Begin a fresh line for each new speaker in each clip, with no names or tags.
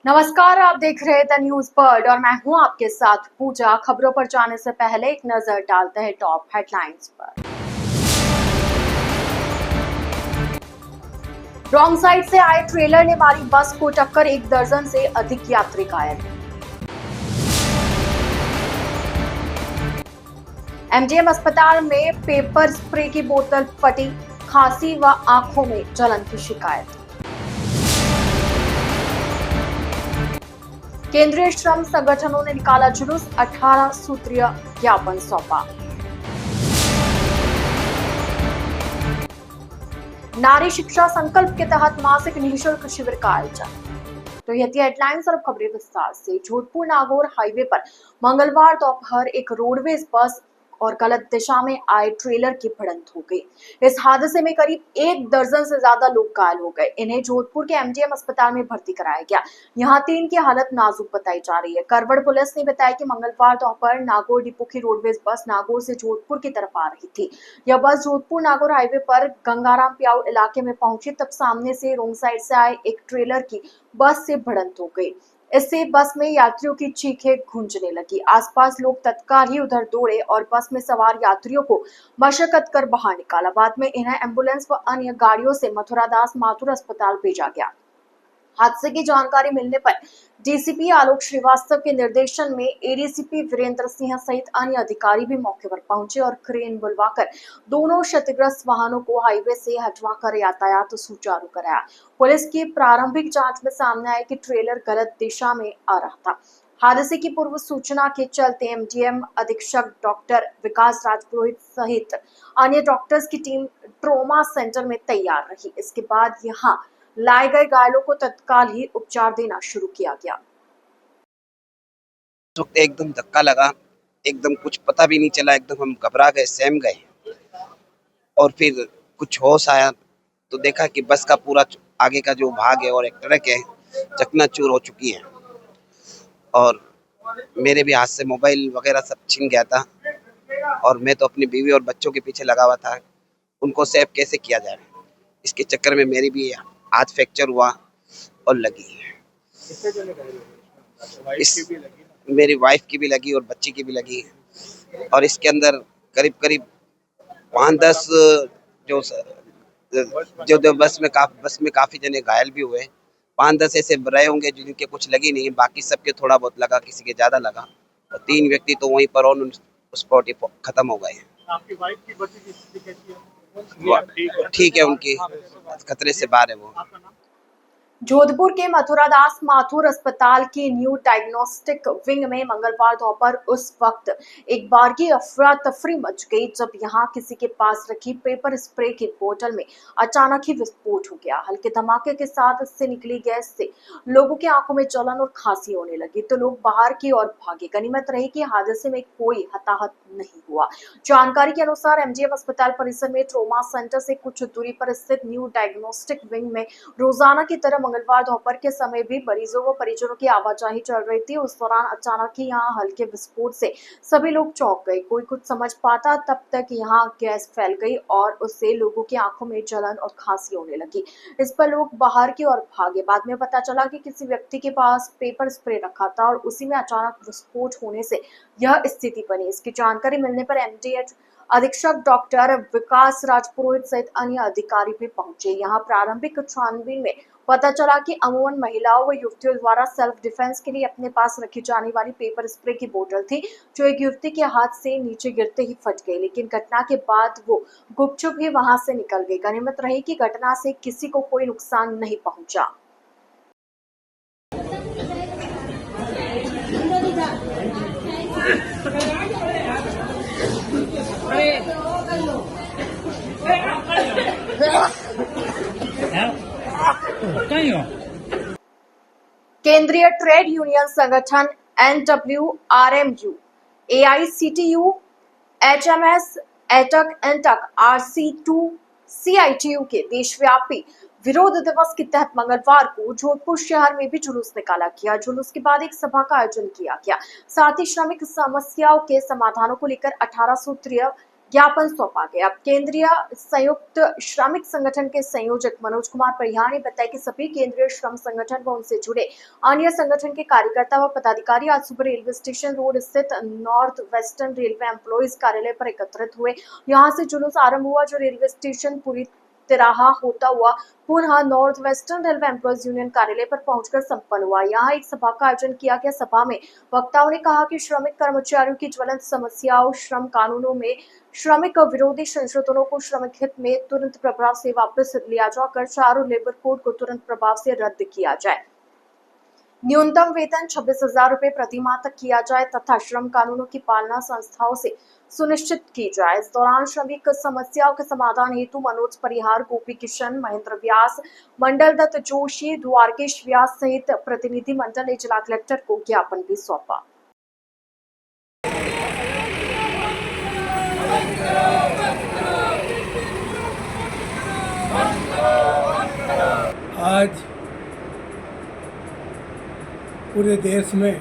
नमस्कार, आप देख रहे हैं द न्यूज बर्ड और मैं हूं आपके साथ पूजा। खबरों पर जाने से पहले एक नजर डालते हैं टॉप हेडलाइंस पर। रॉन्ग साइड से आए ट्रेलर ने मारी बस को टक्कर, 1 दर्जन से अधिक यात्री घायल। एमजीएम अस्पताल में पेपर स्प्रे की बोतल फटी, खांसी व आंखों में जलन की शिकायत। केंद्रीय श्रम संगठनों ने निकाला जुलूस, 18 सूत्रीय ज्ञापन सौंपा। नारी शिक्षा संकल्प के तहत मासिक निःशुल्क शिविर का आयोजन। तो ये थी हेडलाइंस और खबरें विस्तार से। जोधपुर नागौर हाईवे पर मंगलवार दोपहर एक रोडवेज बस और गलत दिशा में आए ट्रेलर की भिड़ंत हो गई। इस हादसे में करीब 1 दर्जन से ज्यादा लोग घायल हो गए। इन्हें जोधपुर के एमजीएम अस्पताल में भर्ती कराया गया। यहाँ 3 की हालत नाजुक बताई जा रही है। करवड़ पुलिस ने बताया कि मंगलवार दोपहर नागौर डिपो की रोडवेज बस नागौर से जोधपुर की तरफ आ रही थी। यह बस जोधपुर नागौर हाईवे पर गंगाराम प्याऊ इलाके में पहुंची, तब सामने से रोंग साइड से आए एक ट्रेलर की बस से भिड़ंत हो गई। इससे बस में यात्रियों की चीखें गूंजने लगी। आसपास लोग तत्काल ही उधर दौड़े और बस में सवार यात्रियों को मशक्कत कर बाहर निकाला। बाद में इन्हें एम्बुलेंस व अन्य गाड़ियों से मथुरादास माथुर अस्पताल भेजा गया। हादसे की जानकारी मिलने पर डीसीपी आलोक श्रीवास्तव के निर्देशन में एडीसीपी वीरेंद्र सिंह सहित अन्य अधिकारी भी मौके पर पहुंचे और क्रेन बुलवाकर दोनों क्षतिग्रस्त वाहनों को हाईवे से हटवाकर यातायात सुचारू कराया। पुलिस की प्रारंभिक जांच में सामने आया कि ट्रेलर गलत दिशा में आ रहा था। हादसे की पूर्व सूचना के चलते एमजीएम अधीक्षक डॉक्टर विकास राजपुरोहित सहित अन्य डॉक्टर्स की टीम ट्रोमा सेंटर में तैयार रही। इसके बाद यहाँ लाए गए घायलों को तत्काल ही उपचार देना शुरू किया गया।
तो एकदम धक्का लगा, एकदम कुछ पता भी नहीं चला, एकदम हम घबरा गए, सहम गए। और फिर कुछ होश आया तो देखा कि बस का पूरा आगे का जो भाग है और एक ट्रक है चकनाचूर हो चुकी है। और मेरे भी हाथ से मोबाइल वगैरह सब छिन गया था और मैं तो अपनी बीवी और बच्चों के पीछे लगा हुआ था, उनको सेव कैसे किया जाए। इसके चक्कर में मेरी भी हाथ फ्रैक्चर हुआ और लगी है। इस मेरी वाइफ की भी लगी और बच्ची की भी लगी है। और इसके अंदर करीब करीब 5-10 जो जो बस में काफी जने घायल भी हुए। 5-10 ऐसे रहे होंगे जिनके कुछ लगी नहीं, बाकी सबके थोड़ा बहुत लगा, किसी के ज्यादा लगा। और 3 व्यक्ति तो वहीं पर ऑन स्पॉट ही खत्म हो गए।
आपकी वाइफ की बच्ची की स्थिति कैसी है?
ठीक है, उनकी खतरे से बाहर है वो।
जोधपुर के मथुरादास माथुर अस्पताल की न्यू डायग्नोस्टिक विंग में मंगलवार दोपहर उस वक्त एक बार की अफरा तफरी मच गई जब यहां किसी के पास रखी पेपर स्प्रे की बोतल में अचानक ही विस्फोट हो गया। हल्के धमाके के साथ इससे निकली गैस से लोगों की आंखों में जलन और खांसी होने लगी तो लोग बाहर की ओर भागे। गनीमत रही कि हादसे में कोई हताहत नहीं हुआ। जानकारी के अनुसार एमजीएम अस्पताल परिसर में ट्रोमा सेंटर से कुछ दूरी पर स्थित न्यू डायग्नोस्टिक विंग में रोजाना की तरह मंगलवार दोपहर के समय भी मरीजों व परिजनों की आवाजाही चल रही थी। उस दौरान अचानक ही यहाँ हल्के विस्फोट से सभी लोग चौंक गए। कोई कुछ समझ पाता तब तक यहाँ गैस फैल गई और उससे लोगों की आंखों में जलन और खांसी होने लगी। इस पर लोग बाहर की ओर भागे। बाद में पता चला कि किसी व्यक्ति के पास पेपर स्प्रे रखा था और उसी में अचानक विस्फोट होने से यह स्थिति बनी। इसकी जानकारी मिलने पर एमडीएच अधीक्षक डॉक्टर विकास राजपुरोहित सहित अन्य अधिकारी भी पहुंचे। यहाँ प्रारंभिक छानबीन में पता चला कि अमूमन महिलाओं व युवतियों द्वारा सेल्फ डिफेंस के लिए अपने पास रखी जाने वाली पेपर स्प्रे की बोतल थी, जो एक युवती के हाथ से नीचे गिरते ही फट गई। लेकिन घटना के बाद वो गुपचुप ही वहां से निकल गई। गनीमत रही कि घटना से किसी को कोई नुकसान नहीं पहुंचा। केंद्रीय ट्रेड यूनियन संगठन NWRMU, AICTU, HMS, AITUC, INTUC, RC2, CITU के देशव्यापी विरोध दिवस के तहत मंगलवार को जोधपुर शहर में भी जुलूस निकाला गया। जुलूस के बाद एक सभा का आयोजन किया गया। साथ ही श्रमिक समस्याओं के समाधानों को लेकर 18 सूत्रीय ज्ञापन सौंपा गया। अब केंद्रीय संयुक्त श्रमिक संगठन के संयोजक मनोज कुमार परिहार ने बताया कि सभी केंद्रीय श्रम संगठन व उनसे जुड़े अन्य संगठन के कार्यकर्ता व पदाधिकारी आज सुबह रेलवे स्टेशन रोड स्थित नॉर्थ वेस्टर्न रेलवे एम्प्लॉइज कार्यालय पर एकत्रित हुए। यहां से जुलूस आरंभ हुआ जो रेलवे स्टेशन पूरी तिराहा होता हुआ पुनः north western railway employees union कार्यालय पर पहुंचकर संपन्न हुआ। यहाँ एक सभा का आयोजन किया गया। सभा में वक्ताओं ने कहा कि श्रमिक कर्मचारियों की ज्वलंत समस्याओं, श्रम कानूनों में श्रमिक विरोधी संशोधनों को श्रमिक हित में तुरंत प्रभाव से वापस लिया जाकर चारों लेबर कोड को तुरंत प्रभाव से रद्द किया जाए, न्यूनतम वेतन 26,000 रुपए प्रति माह तक किया जाए तथा श्रम कानूनों की पालना संस्थाओं से सुनिश्चित की जाए। इस दौरान श्रमिक समस्याओं के समाधान हेतु मनोज परिहार, गोपी किशन, महेंद्र व्यास, मंडल दत्त जोशी, द्वारकेश व्यास सहित प्रतिनिधि मंडल ने जिला कलेक्टर को ज्ञापन भी सौंपा।
आज पूरे देश में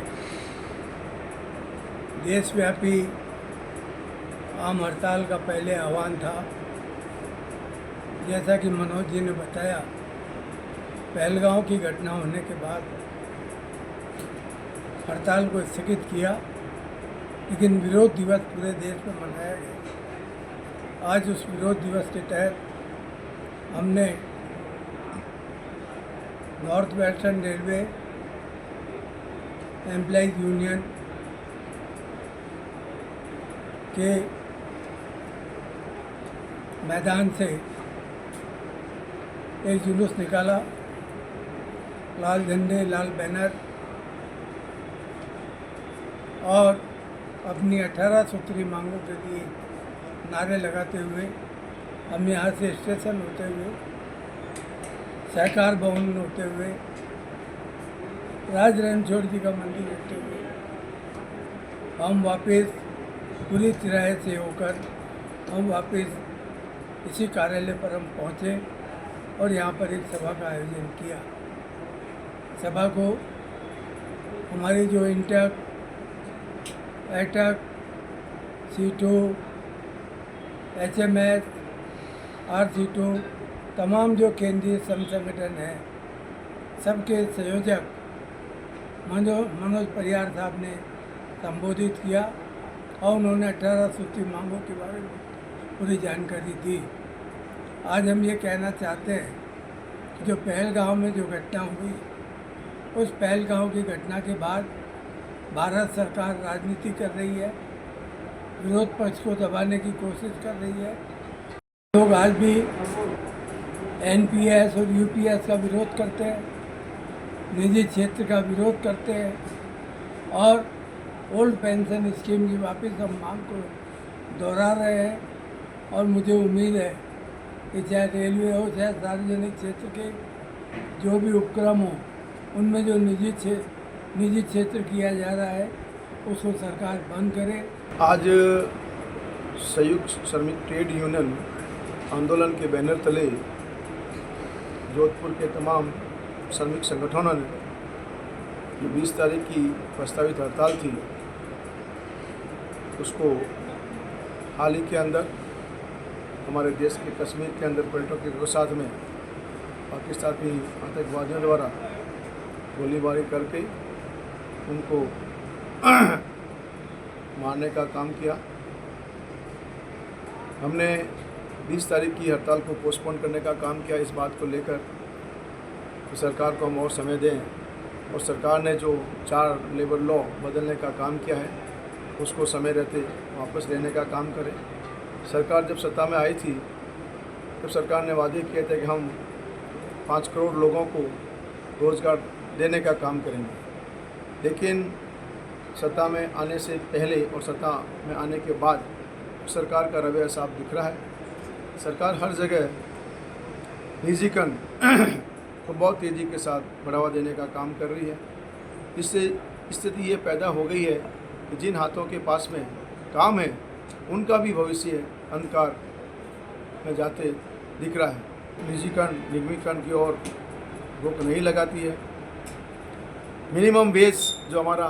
देशव्यापी आम हड़ताल का पहले आह्वान था। जैसा कि मनोज जी ने बताया, पहलगांव की घटना होने के बाद हड़ताल को स्थगित किया, लेकिन विरोध दिवस पूरे देश में मनाया गया। आज उस विरोध दिवस के तहत हमने north western railway employees union के मैदान से एक जुलूस निकाला। लाल झंडे, लाल बैनर और अपनी 18 सूत्री मांगों के लिए नारे लगाते हुए हम यहाँ से स्टेशन होते हुए, सहकार भवन होते हुए, राज रणछोड़ जी का मंदिर होते हुए हम वापस पूरी तिराहे से होकर हम वापस इसी कार्यालय पर हम पहुँचे और यहाँ पर एक सभा का आयोजन किया। सभा को हमारी जो इंटक, एटक, सीटो, HMS, RCTO तमाम जो केंद्रीय श्रम संगठन हैं, सबके संयोजक मनोज परिहार साहब ने संबोधित किया और उन्होंने 18 सूत्री मांगों के बारे में पूरी जानकारी दी। आज हम ये कहना चाहते हैं कि जो पहलगांव में जो घटना हुई, उस पहलगांव की घटना के बाद भारत सरकार राजनीति कर रही है, विरोध पक्ष को दबाने की कोशिश कर रही है। लोग आज भी NPS और UPS का विरोध करते हैं, निजी क्षेत्र का विरोध करते हैं और ओल्ड पेंशन स्कीम की वापस हम मांग को दोहरा रहे हैं। और मुझे उम्मीद है कि चाहे रेलवे हो, चाहे सार्वजनिक क्षेत्र के जो भी उपक्रम हो, उनमें जो निजी क्षेत्र किया जा रहा है उसको सरकार बंद करे।
आज संयुक्त श्रमिक ट्रेड यूनियन आंदोलन के बैनर तले जोधपुर के तमाम श्रमिक संगठनों ने जो 20 तारीख की प्रस्तावित हड़ताल थी, उसको हाल ही के अंदर हमारे देश के कश्मीर के अंदर पर्यटकों के साथ में पाकिस्तानी आतंकवादियों द्वारा गोलीबारी करके उनको मारने का काम किया। हमने 20 तारीख की हड़ताल को पोस्टपोन करने का काम किया इस बात को लेकर कि सरकार को हम और समय दें, और सरकार ने जो 4 लेबर लॉ बदलने का काम किया है उसको समय रहते वापस लेने का काम करें। सरकार जब सत्ता में आई थी तब सरकार ने वादे किए थे कि हम 5 करोड़ लोगों को रोज़गार देने का काम करेंगे, लेकिन सत्ता में आने से पहले और सत्ता में आने के बाद सरकार का रवैया साफ दिख रहा है। सरकार हर जगह निजीकरण को बहुत तेज़ी के साथ बढ़ावा देने का काम कर रही है। इससे स्थिति ये पैदा हो गई है कि जिन हाथों के पास में काम है उनका भी भविष्य अंधकार में जाते दिख रहा है। निजीकरण, निगमीकरण की ओर रोक नहीं लगाती है। मिनिमम वेज जो हमारा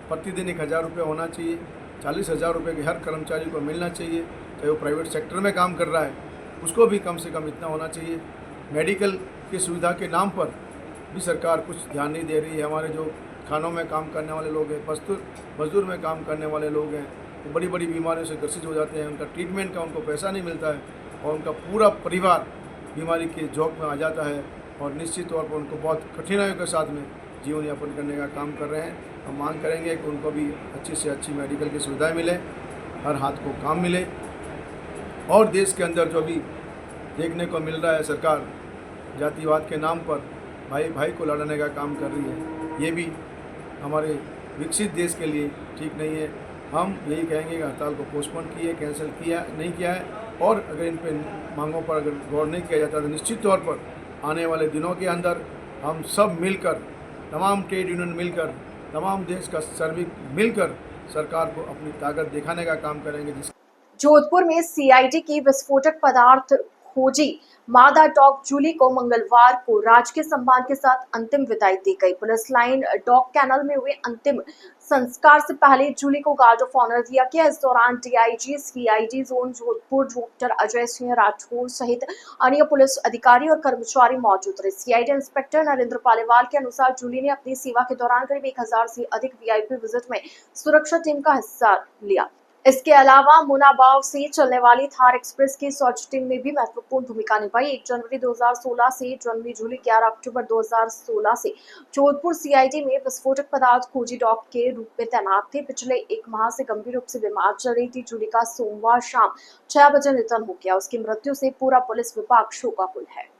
प्रतिदिन 1,000 रुपये होना चाहिए, 40,000 रुपये के हर कर्मचारी को मिलना चाहिए, चाहे वो प्राइवेट सेक्टर में काम कर रहा है उसको भी कम से कम इतना होना चाहिए। मेडिकल की सुविधा के नाम पर भी सरकार कुछ ध्यान नहीं दे रही है। हमारे जो खानों में काम करने वाले लोग हैं, मजदूर में काम करने वाले लोग हैं, वो बड़ी बड़ी बीमारियों से ग्रसित हो जाते हैं, उनका ट्रीटमेंट का उनको पैसा नहीं मिलता है और उनका पूरा परिवार बीमारी के झोंक में आ जाता है और निश्चित तौर पर उनको बहुत कठिनाइयों के साथ में जीवन यापन करने का काम कर रहे हैं। हम मांग करेंगे कि उनको भी अच्छी से अच्छी मेडिकल की सुविधाएं मिले, हर हाथ को काम मिले। और देश के अंदर जो भी देखने को मिल रहा है, सरकार जातिवाद के नाम पर भाई भाई को लड़ने का काम कर रही है, ये भी हमारे विकसित देश के लिए ठीक नहीं है। हम यही कहेंगे कि हड़ताल को पोस्टपोन किए, कैंसिल किया नहीं किया है और अगर इन पर मांगों पर अगर गौर नहीं किया जाता तो निश्चित तौर पर आने वाले दिनों के अंदर हम सब मिलकर, तमाम ट्रेड यूनियन मिलकर, तमाम देश का श्रमिक मिलकर सरकार को अपनी ताकत दिखाने का काम करेंगे।
जोधपुर में सीआईडी की विस्फोटक पदार्थ खोजी मादा डॉग जूली को मंगलवार को राजकीय सम्मान के साथ अंतिम विदाई दी गई। पुलिस लाइन डॉग कैनल में हुए अंतिम संस्कार से पहले जूली को गार्ड ऑफ ऑनर दिया गया। इस दौरान DIG CID zone Jodhpur doctor Ajay Singh Rathore सहित अन्य पुलिस अधिकारी और कर्मचारी मौजूद रहे। सीआईडी इंस्पेक्टर नरेंद्र पालीवाल के अनुसार जूली ने अपनी सेवा के दौरान करीब 1000 से अधिक वीआईपी विजिट में सुरक्षा टीम का हिस्सा लिया। इसके अलावा मुनाबाव से चलने वाली थार एक्सप्रेस की सर्च टीम में भी महत्वपूर्ण भूमिका निभाई। 1 जनवरी 2016 से जन्मी जूली 11 अक्टूबर 2016 से जोधपुर सीआईडी में विस्फोटक पदार्थ खोजी डॉग के रूप में तैनात थे। पिछले 1 माह से गंभीर रूप से बीमार चल रही थी जूली का सोमवार शाम 6 बजे निधन हो गया। उसकी मृत्यु से पूरा पुलिस विभाग शोकाकुल है।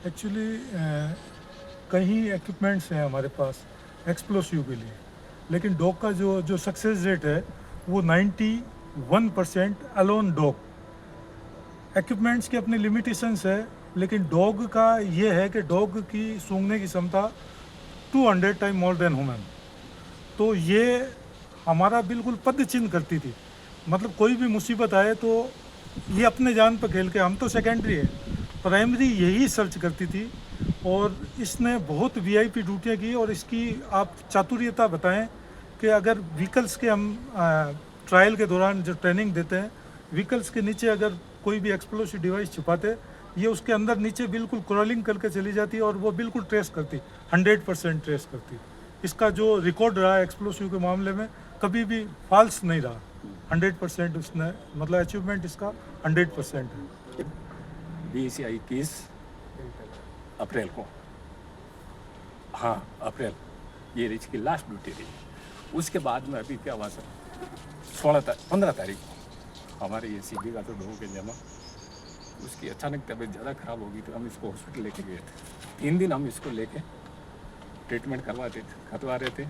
एक्चुअली कहीं इक्विपमेंट्स हैं हमारे पास एक्सप्लोसिव के लिए, लेकिन डॉग का जो सक्सेस रेट है वो 91% अलोन डॉग। इक्विपमेंट्स की अपनी लिमिटेशंस है, लेकिन डॉग का ये है कि डॉग की सूंघने की क्षमता 200 टाइम मोर देन ह्यूमन। तो ये हमारा बिल्कुल पद चिन्ह करती थी, मतलब कोई भी मुसीबत आए तो ये अपने जान पर खेल के, हम तो सेकेंडरी है, प्राइमरी यही सर्च करती थी। और इसने बहुत वीआईपी ड्यूटियाँ की। और इसकी आप चातुर्यता बताएं कि अगर व्हीकल्स के हम ट्रायल के दौरान जो ट्रेनिंग देते हैं, व्हीकल्स के नीचे अगर कोई भी एक्सप्लोसिव डिवाइस छुपाते, ये उसके अंदर नीचे बिल्कुल क्रॉलिंग करके चली जाती और वो बिल्कुल ट्रेस करती, 100% ट्रेस करती। इसका जो रिकॉर्ड रहा एक्सप्लोसिव के मामले में कभी भी फॉल्स नहीं रहा, 100% उसने, मतलब अचीवमेंट इसका 100% है।
20 या 21 अप्रैल को, हाँ अप्रैल, ये इसकी लास्ट ड्यूटी थी। उसके बाद में अभी क्या हुआ सर, 15 तारीख को हमारे ये सीबी का तो डॉग के जमा, उसकी अचानक तबीयत ज़्यादा ख़राब हो गई तो हम इसको हॉस्पिटल लेके गए थे। 3 दिन हम इसको लेके ट्रीटमेंट करवा रहे थे।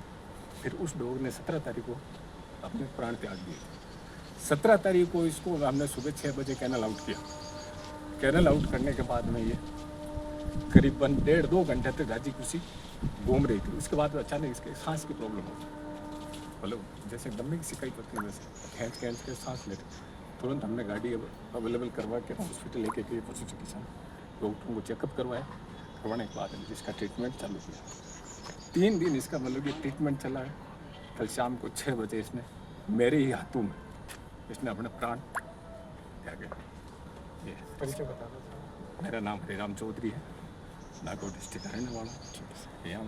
फिर उस डॉग ने 17 तारीख को अपने प्राण त्याग दिए। 17 तारीख को इसको हमने सुबह 6 बजे कैनल आउट किया। कैनल आउट करने के बाद में ये करीबन 1.5-2 घंटे तक राजी खुशी घूम रही थी। उसके बाद अचानक इसके सांस की प्रॉब्लम हो, मतलब जैसे दमे की शिकायत होती है वैसे खींच के सांस लेते। तुरंत हमने गाड़ी अवेलेबल करवा के हॉस्पिटल लेके गए, पशु चिकित्सा डॉक्टरों को चेकअप करवाने के बाद इसका ट्रीटमेंट चालू किया। 3 दिन इसका मतलब ये ट्रीटमेंट चला है। कल शाम को 6 बजे इसने मेरे ही हाथों में इसने अपने प्राण त्यागे। परिचय बता दो। मेरा नाम हरिराम चौधरी है, नागौर डिस्ट्रिक्ट का रहने वाला। यहाँ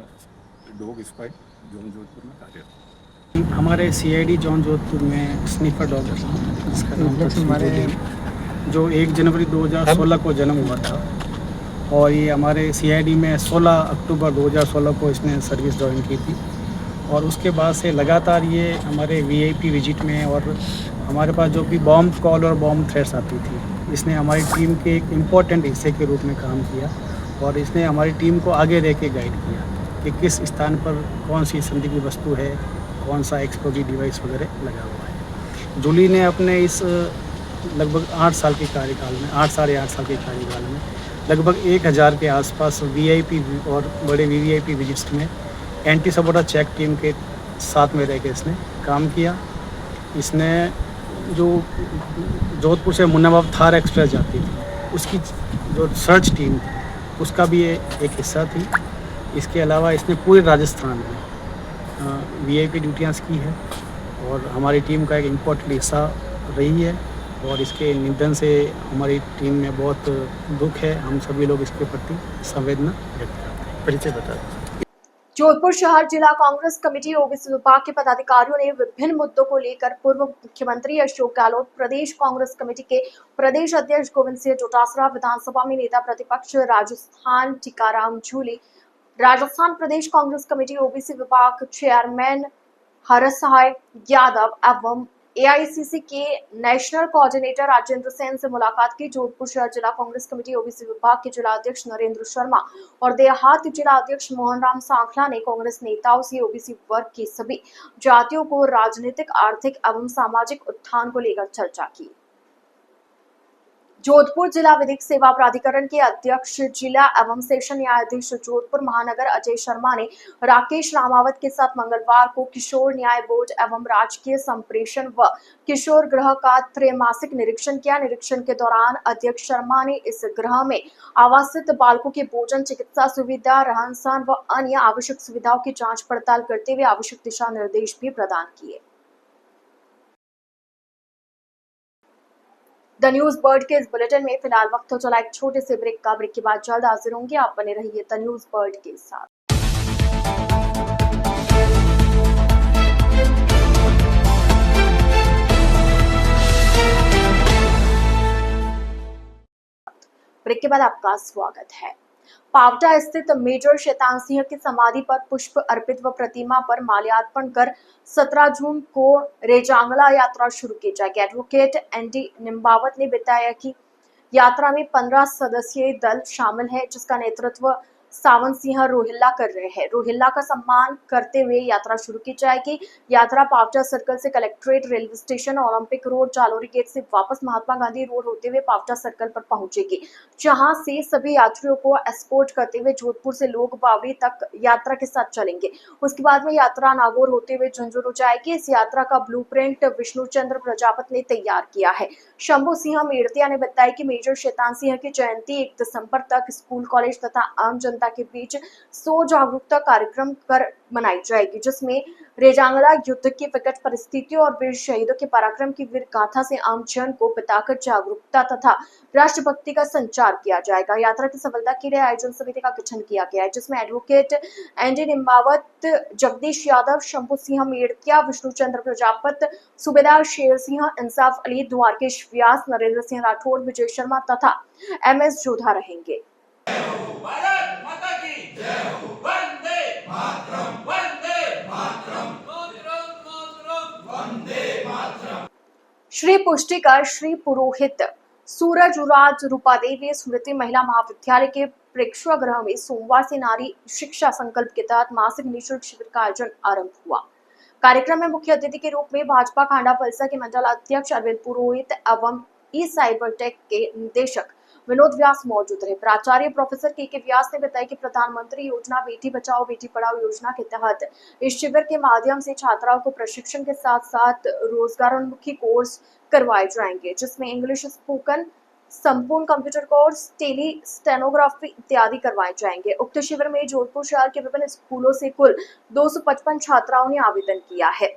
डॉग स्क्वाड जोन जोधपुर में कार्यरत।
हमारे सीआईडी जोन जोधपुर में स्नीफर डॉग है, इसका नाम हमारे जो 1 जनवरी 2016 को जन्म हुआ था और ये हमारे सीआईडी में 16 अक्टूबर 2016 को इसने सर्विस ज्वाइन की थी। और उसके बाद से लगातार ये हमारे वीआईपी विजिट में और हमारे पास जो भी बॉम्ब कॉल और बॉम्ब थ्रेट्स आती थी, इसने हमारी टीम के एक इम्पॉर्टेंट हिस्से के रूप में काम किया और इसने हमारी टीम को आगे रह के गाइड किया कि किस स्थान पर कौन सी संदिग्ध वस्तु है, कौन सा एक्सप्लोजिव डिवाइस वगैरह लगा हुआ है। जूली ने अपने इस लगभग 8 साल के कार्यकाल में, 8 साढ़े 8 साल के कार्यकाल में लगभग 1000 के आसपास वीआईपी और बड़े वीवीआईपी विजिट्स में एंटी सबोटा चेक टीम के साथ में रह के इसने काम किया। इसने जो जोधपुर से मुन्नाबाव थार एक्सप्रेस जाती थी, उसकी जो सर्च टीम थी उसका भी ये एक हिस्सा थी। इसके अलावा इसने पूरे राजस्थान में वीआईपी ड्यूटियाँ की है और हमारी टीम का एक इम्पोर्टेंट हिस्सा रही है और इसके निधन से हमारी टीम में बहुत दुख है। हम सभी लोग इसके प्रति संवेदना व्यक्त करते हैं। परिचय बता दें।
जोधपुर शहर जिला कांग्रेस कमेटी ओबीसी विभाग के पदाधिकारियों ने विभिन्न मुद्दों को लेकर पूर्व मुख्यमंत्री अशोक गहलोत, प्रदेश कांग्रेस कमेटी के प्रदेश अध्यक्ष गोविंद सिंह डोटासरा, विधानसभा में नेता प्रतिपक्ष राजस्थान टीकाराम जूली, राजस्थान प्रदेश कांग्रेस कमेटी ओबीसी विभाग चेयरमैन हरसहाय यादव एवं एआईसीसी के नेशनल कोऑर्डिनेटर राजेंद्र सेन से मुलाकात की। जोधपुर शहर जिला कांग्रेस कमेटी ओबीसी विभाग के जिला अध्यक्ष नरेंद्र शर्मा और देहात जिला अध्यक्ष मोहन राम सांखला ने कांग्रेस नेताओं से ओबीसी वर्ग की सभी जातियों को राजनीतिक, आर्थिक एवं सामाजिक उत्थान को लेकर चर्चा की। जोधपुर जिला विधिक सेवा प्राधिकरण के अध्यक्ष जिला एवं सेशन न्यायाधीश जोधपुर महानगर अजय शर्मा ने राकेश रामावत के साथ मंगलवार को किशोर न्याय बोर्ड एवं राजकीय संप्रेषण व किशोर गृह का त्रैमासिक निरीक्षण किया। निरीक्षण के दौरान अध्यक्ष शर्मा ने इस गृह में आवासित बालकों के भोजन, चिकित्सा सुविधा, रहन सहन व अन्य आवश्यक सुविधाओं की जाँच पड़ताल करते हुए आवश्यक दिशा निर्देश भी प्रदान किए। द न्यूज बर्ड के इस बुलेटिन में फिलहाल वक्त हो चला एक छोटे से ब्रेक का। ब्रेक के बाद जल्द हाजिर होंगे। आप बने रहिए द न्यूज बर्ड के साथ। ब्रेक के बाद आपका स्वागत है। पावटा स्थित मेजर शैतान सिंह की समाधि पर पुष्प अर्पित व प्रतिमा पर माल्यार्पण कर 17 जून को रेजांगला यात्रा शुरू की जाएगी। एडवोकेट एनडी निम्बावत ने बताया कि यात्रा में 15 सदस्यीय दल शामिल है, जिसका नेतृत्व सावन सिंह रोहिल्ला कर रहे हैं। रोहिल्ला का सम्मान करते हुए यात्रा शुरू की जाएगी। यात्रा पावटा सर्कल से collectorate, railway station, Olympic road, Jalori gate से वापस महात्मा गांधी रोड होते हुए पावटा सर्कल पर पहुंचेगी, जहां से सभी यात्रियों को एस्कोर्ट करते हुए जोधपुर से लोग बावड़ी तक यात्रा के साथ चलेंगे। उसके बाद में यात्रा नागौर होते हुए झुंझुनू जाएगी। इस यात्रा का ब्लूप्रिंट विष्णुचंद्र प्रजापति ने तैयार किया है। शंभू सिंह मेड़तिया ने बताया कि मेजर शैतान सिंह की जयंती 1 दिसंबर तक स्कूल, कॉलेज तथा आम जनता के बीच 100 जागरूकता कार्यक्रम कर मनाई जाएगी, जिसमें रेजांगला युद्ध की विकट परिस्थितियों और वीर शहीदों के पराक्रम की वीर गाथा से आम जन को बताकर जागरूकता तथा राष्ट्रभक्ति का संचार किया जाएगा। यात्रा की सफलता के लिए आयोजन समिति का गठन किया गया है, जिसमें एडवोकेट एनडी निम्बावत, जगदीश यादव, शंभू सिंह मेड़तिया, विष्णुचंद्र प्रजापत, सूबेदार शेर सिंह, इंसाफ अली, द्वारकेश व्यास, नरेंद्र सिंह राठौड़, विजय शर्मा तथा MS जोधा रहेंगे।
भारत माता की जय हो। वंदे मातरम, वंदे मातरम, वंदे मातरम।
श्री पुष्टिकर श्री पुरोहित सूरजराज रूपादेवी स्मृति महिला महाविद्यालय के प्रेक्षागृह में सोमवार से नारी शिक्षा संकल्प के तहत मासिक निःशुल्क शिविर का आयोजन आरंभ हुआ। कार्यक्रम में मुख्य अतिथि के रूप में भाजपा खांडा फलसा के मंडल अध्यक्ष अरविंद पुरोहित एवं ई साइबरटेक के निदेशक विनोद व्यास मौजूद रहे। प्राचार्य प्रोफेसर के व्यास ने बताया कि प्रधानमंत्री योजना बेटी बचाओ बेटी पढ़ाओ योजना के तहत इस शिविर के माध्यम से छात्राओं को प्रशिक्षण के साथ साथ रोजगारोन्मुखी कोर्स करवाए जाएंगे, जिसमें इंग्लिश स्पोकन, संपूर्ण कंप्यूटर कोर्स, टेली स्टेनोग्राफी इत्यादि करवाए जाएंगे। उक्त शिविर में जोधपुर शहर के विभिन्न स्कूलों से कुल 255 छात्राओं ने आवेदन किया है।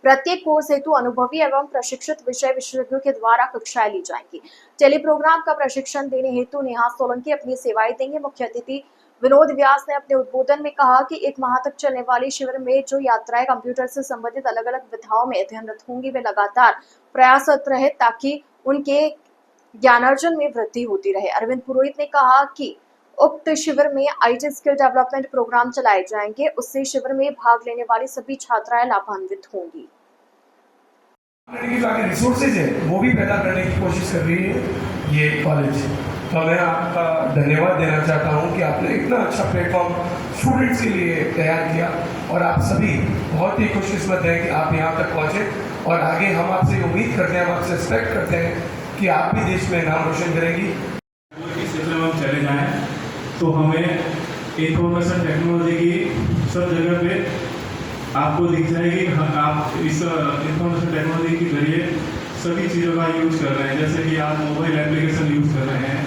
प्रत्येक कोर्स हेतु अनुभवी एवं प्रशिक्षित विषय विशेषज्ञों के द्वारा कक्षाएं ली जाएंगी। टेली प्रोग्राम का प्रशिक्षण देने हेतु नेहा सोलंकी अपनी सेवाएं देंगे। मुख्य अतिथि विनोद व्यास ने अपने उद्बोधन में कहा कि 1 माह तक चलने वाली शिविर में जो यात्राएं कंप्यूटर से संबंधित अलग अलग विधाओं में अध्ययनरत होंगी, वे लगातार प्रयासरत रहे ताकि उनके ज्ञानार्जन में वृद्धि होती रहे। अरविंद पुरोहित ने कहा कि उक्त शिविर में आईटी स्किल डेवलपमेंट प्रोग्राम चलाए जाएंगे। उससे शिविर में भाग लेने वाली सभी छात्राएं लाभान्वित होंगी।
लड़की जो आगे रिसोर्सेज है वो भी पैदा करने की कोशिश कर रही है ये कॉलेज। तो मैं आपका धन्यवाद देना चाहता हूँ कि आपने इतना अच्छा प्लेटफॉर्म स्टूडेंट्स के लिए तैयार किया और आप सभी बहुत ही खुशकिस्मत हैं कि आप यहाँ तक पहुँचे। और आगे हम आपसे उम्मीद करते हैं, हम आपसे एक्सपेक्ट करते हैं कि आप भी देश में नाम रोशन करेंगी।
इस क्षेत्र में हम चले जाएँ तो हमें इंफॉर्मेशन टेक्नोलॉजी की सब जगह पे आपको दिख जाएगी। आप इस इंफॉर्मेशन टेक्नोलॉजी के जरिए सभी चीज़ों का यूज़ कर रहे हैं। जैसे कि आप मोबाइल एप्लीकेशन यूज़ कर रहे हैं,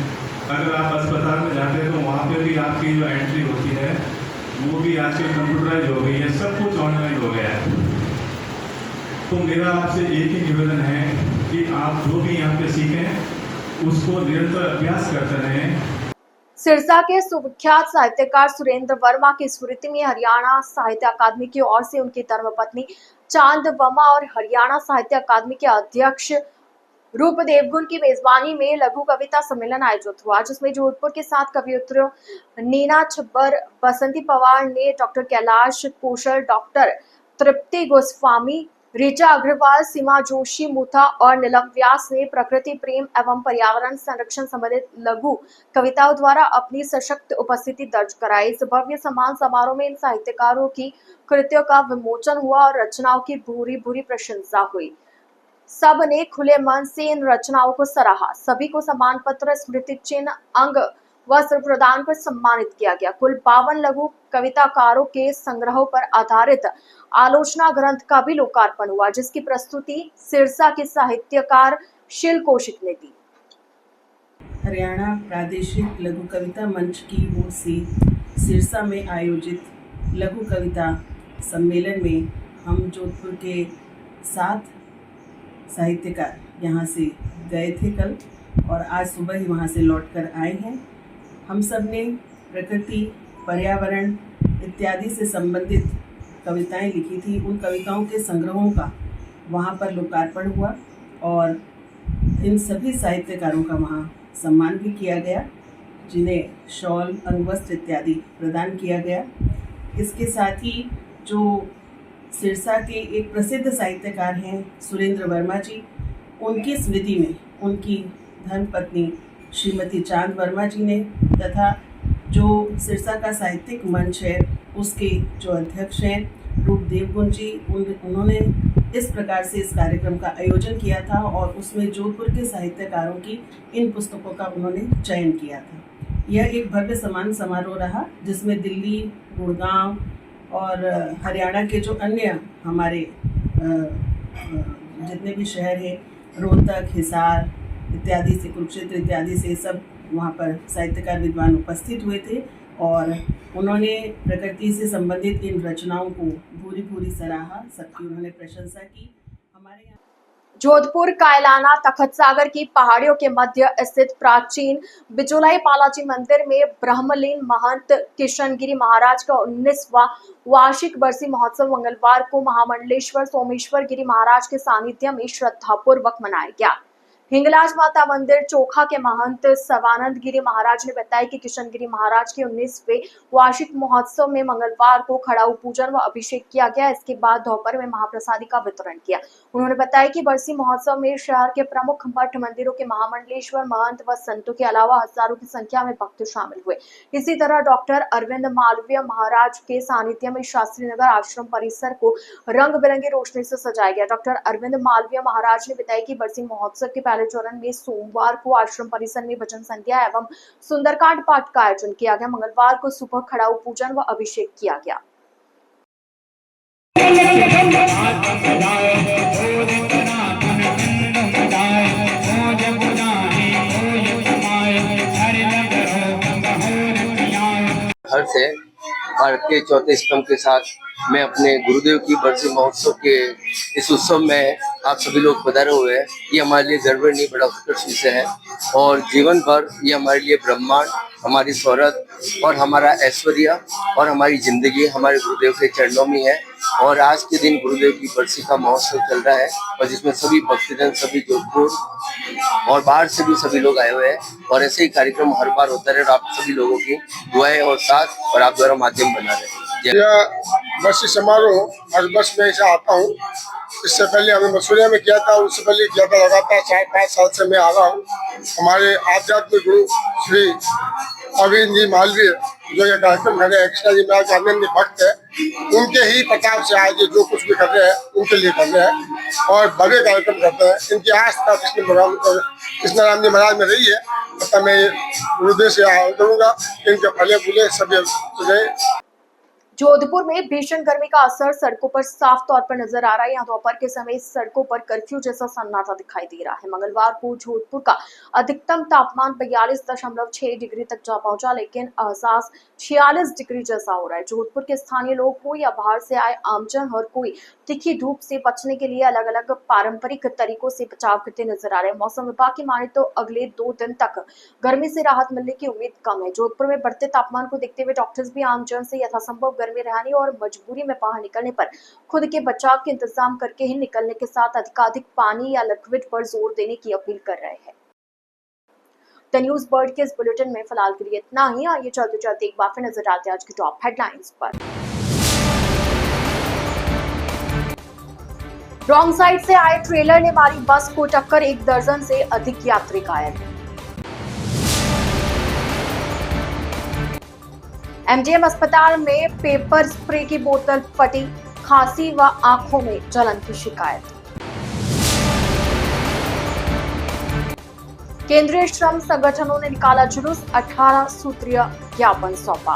अगर आप अस्पताल में जाते हैं तो वहाँ पे भी आपकी जो एंट्री होती है वो भी आजकल कंप्यूटराइज हो गई है, सब कुछ ऑनलाइन हो गया है। तो मेरा आपसे एक ही निवेदन है कि आप जो भी यहाँ पे सीखें उसको निरंतर अभ्यास करते रहें।
सिरसा के सुविख्यात साहित्यकार सुरेंद्र वर्मा की स्मृति में हरियाणा साहित्य अकादमी की ओर से उनकी धर्मपत्नी चांद वर्मा और हरियाणा साहित्य अकादमी के अध्यक्ष रूप देवगुण की मेजबानी में लघु कविता सम्मेलन आयोजित हुआ, जिसमें जोधपुर के 7 कवियत्रियों नीना छब्बर, बसंती पवार ने डॉक्टर कैलाश कौशल, डॉक्टर तृप्ति गोस्वामी, ऋचा अग्रवाल, सीमा जोशी मुथा और नीलम व्यास ने प्रकृति प्रेम एवं पर्यावरण संरक्षण संबंधित लघु कविताओं द्वारा अपनी सशक्त उपस्थिति दर्ज कराई। इस भव्य सम्मान समारोह में इन साहित्यकारों की कृतियों का विमोचन हुआ और रचनाओं की भूरी भूरी प्रशंसा हुई। सब ने खुले मन से इन रचनाओं को सराहा। सभी को सम्मान पत्र, स्मृति चिन्ह, अंग वस्त्र प्रदान कर सम्मानित किया गया। कुल 52 लघु कविताकारों के संग्रहों पर आधारित आलोचना ग्रंथ का भी लोकार्पण हुआ, जिसकी प्रस्तुति सिरसा के साहित्यकार शील कौशिक ने दी।
हरियाणा प्रादेशिक लघु कविता मंच की ओर से सिरसा में आयोजित लघु कविता सम्मेलन में हम जोधपुर के 7 साहित्यकार यहाँ से गए थे कल और आज सुबह ही वहाँ से लौटकर आए हैं। हम सब ने प्रकृति, पर्यावरण इत्यादि से संबंधित कविताएं लिखी थी। उन कविताओं के संग्रहों का वहाँ पर लोकार्पण हुआ और इन सभी साहित्यकारों का वहाँ सम्मान भी किया गया, जिन्हें शॉल, अंगवस्त्र इत्यादि प्रदान किया गया। इसके साथ ही जो सिरसा के एक प्रसिद्ध साहित्यकार हैं सुरेंद्र वर्मा जी, उनकी स्मृति में उनकी धर्मपत्नी श्रीमती चांद वर्मा जी ने तथा जो सिरसा का साहित्यिक मंच है उसके जो अध्यक्ष हैं रूप देवगुण जी, उन्होंने इस प्रकार से इस कार्यक्रम का आयोजन किया था और उसमें जोधपुर के साहित्यकारों की इन पुस्तकों का उन्होंने चयन किया था। यह एक भव्य सम्मान समारोह रहा, जिसमें दिल्ली, गुड़गांव और हरियाणा के जो अन्य हमारे जितने भी शहर हैं, रोहतक, हिसार इत्यादि से, कुरुक्षेत्र इत्यादि से सब वहाँ पर साहित्यकार विद्वान उपस्थित हुए थे और उन्होंने प्रकृति से संबंधित इन रचनाओं को भूरी भूरी सराहा, सबकी उन्होंने प्रशंसा की। हमारे यहाँ
जोधपुर कायलाना तखत सागर की पहाड़ियों के मध्य स्थित प्राचीन बिचौलाई बालाजी मंदिर में ब्रह्मलीन महंत किशनगिरी महाराज का 19वां वार्षिक बरसी महोत्सव मंगलवार को महामंडलेश्वर सोमेश्वर गिरी महाराज के सानिध्य में श्रद्धापूर्वक मनाया गया। हिंगलाज माता मंदिर चोखा के महंत सवानंद गिरी महाराज ने बताया कि किशनगिरी महाराज के 19वें वार्षिक महोत्सव में मंगलवार को खड़ाऊ पूजन व अभिषेक किया गया। इसके बाद दोपहर में महाप्रसादी का वितरण किया। उन्होंने बताया कि बरसी महोत्सव में शहर के प्रमुख मठ मंदिरों के महामंडलेश्वर महंत व संतों के अलावा हजारों की संख्या में भक्त शामिल हुए। इसी तरह डॉक्टर अरविंद मालवीय महाराज के सानिध्य में शास्त्री नगर आश्रम परिसर को रंग बिरंगी रोशनी से सजाया गया। डॉक्टर अरविंद मालवीय महाराज ने बताया कि बरसी महोत्सव के पहले चरण में सोमवार को आश्रम परिसर में भजन संध्या एवं सुंदरकांड पाठ का आयोजन किया गया। मंगलवार को सुबह खड़ाऊ पूजन व अभिषेक किया गया।
हर से भारत के चौथे स्तंभ के साथ मैं अपने गुरुदेव की बरसी महोत्सव के इस उत्सव में आप सभी लोग पधारे हुए हैं। ये हमारे लिए गर्वनीय बड़ा उत्कृष्ट विषय है और जीवन भर ये हमारे लिए ब्रह्मांड, हमारी शौहरत और हमारा ऐश्वर्य और हमारी जिंदगी हमारे गुरुदेव के चरणों में है। और आज के दिन गुरुदेव की बरसी का महोत्सव चल रहा है और जिसमें सभी भक्तजन, सभी जोधपुर और बाहर से भी सभी लोग आए हुए हैं और ऐसे ही कार्यक्रम हर बार होता रहे और आप सभी लोगों की दुआएं और साथ और आप द्वारा माध्यम बना रहे।
यह वर्षी समारोह हर वर्ष में ऐसा आता हूँ। इससे पहले हमने मसूरिया में किया था, उससे पहले किया था। लगातार 4-5 साल से मैं आ रहा हूँ। हमारे आध्यात्मिक गुरु श्री अरविंद जी मालवीय जो ये कार्यक्रम कर रहे हैं, कृष्णा जी महाराज आनंद भक्त है, उनके ही प्रताप से आज जो कुछ भी कर रहे हैं उनके लिए कर रहे हैं और भव्य कार्यक्रम करते हैं। इनकी आस्था कृष्णाराम जी महाराज में रही है। मतलब मैं गुरुदेव से आह्वान करूंगा इनके फले फूले सभी सुझे।
जोधपुर में भीषण गर्मी का असर सड़कों पर साफ तौर पर नजर आ रहा है। यहाँ दोपहर के समय सड़कों पर कर्फ्यू जैसा सन्नाटा दिखाई दे रहा है। मंगलवार को जोधपुर का अधिकतम तापमान 42.6 डिग्री तक जा पहुंचा, लेकिन एहसास 46 डिग्री जैसा हो रहा है। जोधपुर के स्थानीय लोग हो या बाहर से आए आमजन, हर कोई तीखी धूप से बचने के लिए अलग अलग पारंपरिक तरीकों से बचाव करते नजर आ रहे हैं। मौसम विभाग की माने तो अगले 2 दिन तक गर्मी से राहत मिलने की उम्मीद कम है। जोधपुर में बढ़ते तापमान को देखते हुए डॉक्टर्स भी आमजन से यथासंभव में रहने और मजबूरी में बाहर निकलने पर खुद के बचाव के इंतजाम करके ही निकलने के साथ अधिकाधिक पानी या लिक्विड पर जोर देने की अपील कर रहे हैं। द न्यूज बर्ड के इस बुलेटिन में फिलहाल के लिए इतना ही। आइए चलते चलते एक बार फिर नजर डालते हैं आज की टॉप हेडलाइंस पर। रॉन्ग साइड से आए ट्रेलर ने मारी बस को टक्कर, 1 दर्जन से अधिक यात्री घायल। एमडीएम अस्पताल में पेपर स्प्रे की बोतल फटी, खांसी व आंखों में जलन की शिकायत। केंद्रीय श्रम संगठनों ने निकाला जुलूस, 18 सूत्रीय ज्ञापन सौंपा।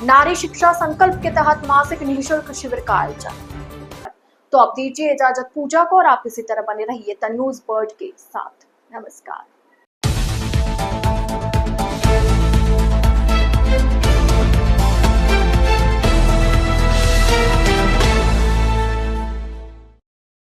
नारी शिक्षा संकल्प के तहत मासिक निःशुल्क शिविर का आयोजन। तो अब दीजिए इजाजत पूजा को और आप इसी तरह बने रहिए द न्यूज बर्ड के साथ। नमस्कार।